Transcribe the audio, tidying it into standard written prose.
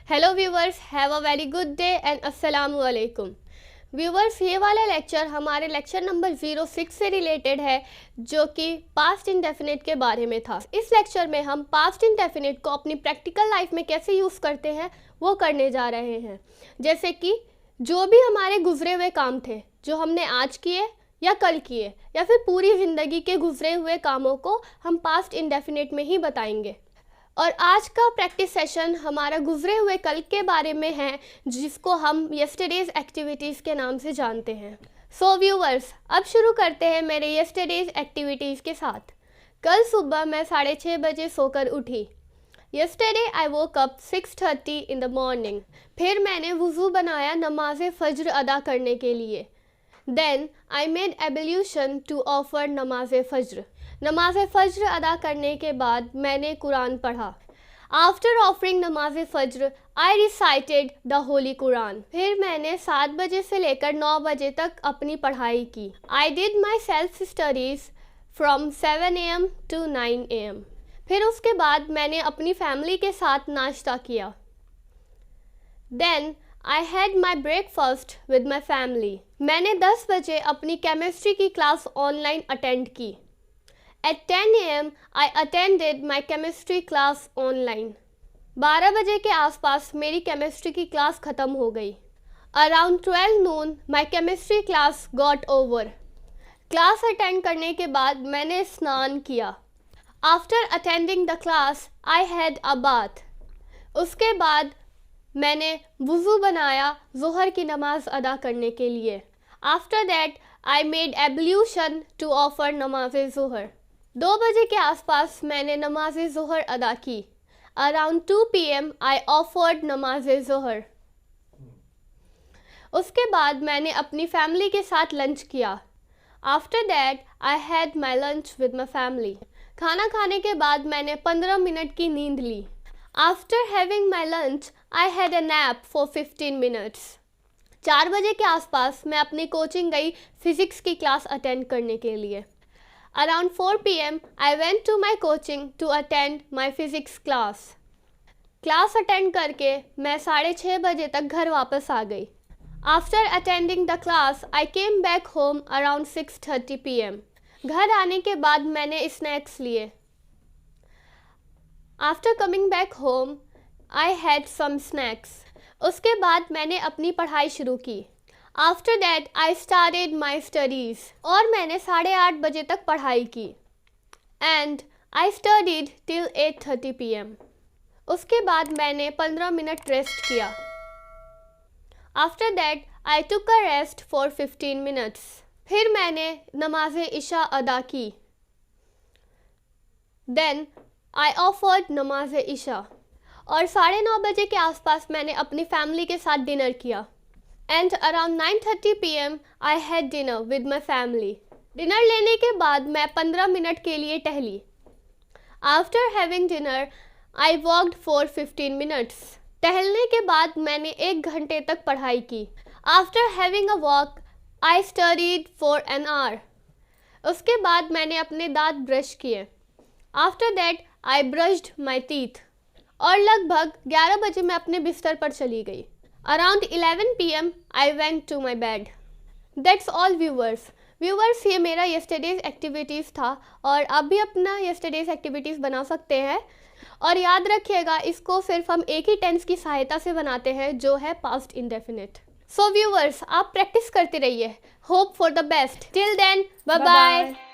Hello viewers, have a very good day and अस्सलामु अलैकुम। Viewers, ये वाला लेक्चर हमारे लेक्चर नंबर 06 से रिलेटेड है, जो कि पास्ट इंडेफिनिट के बारे में था। इस लेक्चर में हम पास्ट इंडेफिनिट को अपनी प्रैक्टिकल लाइफ में कैसे यूज़ करते हैं वो करने जा रहे हैं। जैसे कि जो भी हमारे गुजरे हुए काम थे, जो हमने आज किए या कल किए या फिर पूरी ज़िंदगी के गुजरे हुए कामों को हम पास्ट इंडेफिनिट में ही बताएंगे। और आज का प्रैक्टिस सेशन हमारा गुजरे हुए कल के बारे में है, जिसको हम यस्टरडेज एक्टिविटीज़ के नाम से जानते हैं। सो व्यूवर्स, अब शुरू करते हैं मेरे यस्टरडेज एक्टिविटीज़ के साथ। कल सुबह मैं 6:30 बजे सोकर उठी। Yesterday I woke up 6:30 in the morning. फिर मैंने वुज़ू बनाया नमाज फ़ज्र अदा करने के लिए। Then I made ablution to offer नमाज फ़ज्र। नमाज फ़ज्र अदा करने के बाद मैंने कुरान पढ़ा। आफ्टर ऑफरिंग नमाज फ़ज्र आई रिसाइटेड द होली कुरान। फिर मैंने 7 बजे से लेकर 9 बजे तक अपनी पढ़ाई की। I did my self studies from 7 AM to 9 AM। फिर उसके बाद मैंने अपनी फैमिली के साथ नाश्ता किया। Then I had my breakfast with my family. मैंने 10 बजे अपनी केमिस्ट्री की क्लास ऑनलाइन अटेंड की। At 10 AM, I attended my chemistry class online. 12 बजे के आसपास मेरी केमिस्ट्री की क्लास ख़त्म हो गई। Around 12 noon, my chemistry class got over. Class attend करने के बाद मैंने स्नान किया। After attending the class, I had a bath. उसके बाद मैंने वुज़ू बनाया ज़ोहर की नमाज अदा करने के लिए। After that, I made ablution to offer नमाज ज़ोहर। 2 बजे के आसपास मैंने नमाज ज़ोहर अदा की। अराउंड 2 PM आई ऑफर्ड नमाज ज़ोहर। उसके बाद मैंने अपनी फैमिली के साथ लंच किया। After that I had my lunch with my family. खाना खाने के बाद मैंने 15 मिनट की नींद ली। After having my lunch I had a nap for 15 minutes. 4 बजे के आसपास मैं अपनी कोचिंग गई फ़िज़िक्स की क्लास अटेंड करने के लिए। Around 4 PM, I went to my coaching to attend my physics class. Class attend करके मैं 6:30 बजे तक घर वापस आ गई। After attending the class, I came back home around 6:30 PM. घर आने के बाद मैंने स्नैक्स लिए। After coming back home, I had some snacks. उसके बाद मैंने अपनी पढ़ाई शुरू की। After that, I started my studies. और मैंने 8:30 बजे तक पढ़ाई की। And I studied till 8:30 PM. उसके बाद मैंने 15 मिनट रेस्ट किया। After that, I took a rest for 15 minutes. फिर मैंने नमाज इशा अदा की। Then I offered नमाज इशा। और 9:30 बजे के आसपास मैंने अपनी फैमिली के साथ डिनर किया। And around 9:30 PM, I had dinner with my family. Dinner लेने के बाद मैं 15 मिनट के लिए टहली। After having dinner, I walked for 15 minutes. टहलने के बाद मैंने 1 घंटे तक पढ़ाई की। After having a walk, I studied for an hour. उसके बाद मैंने अपने दांत ब्रश किए। After that, I brushed my teeth. और लगभग 11 बजे मैं अपने बिस्तर पर चली गई। Around 11 PM, I went to my bed. That's all viewers. Viewers, ये मेरा yesterday's activities था और आप भी अपना yesterday's activities बना सकते हैं। और याद रखिएगा, इसको सिर्फ हम एक ही टेंस की सहायता से बनाते हैं, जो है past indefinite. So viewers, आप प्रैक्टिस करते रहिए। Hope for the best. Till then, bye bye.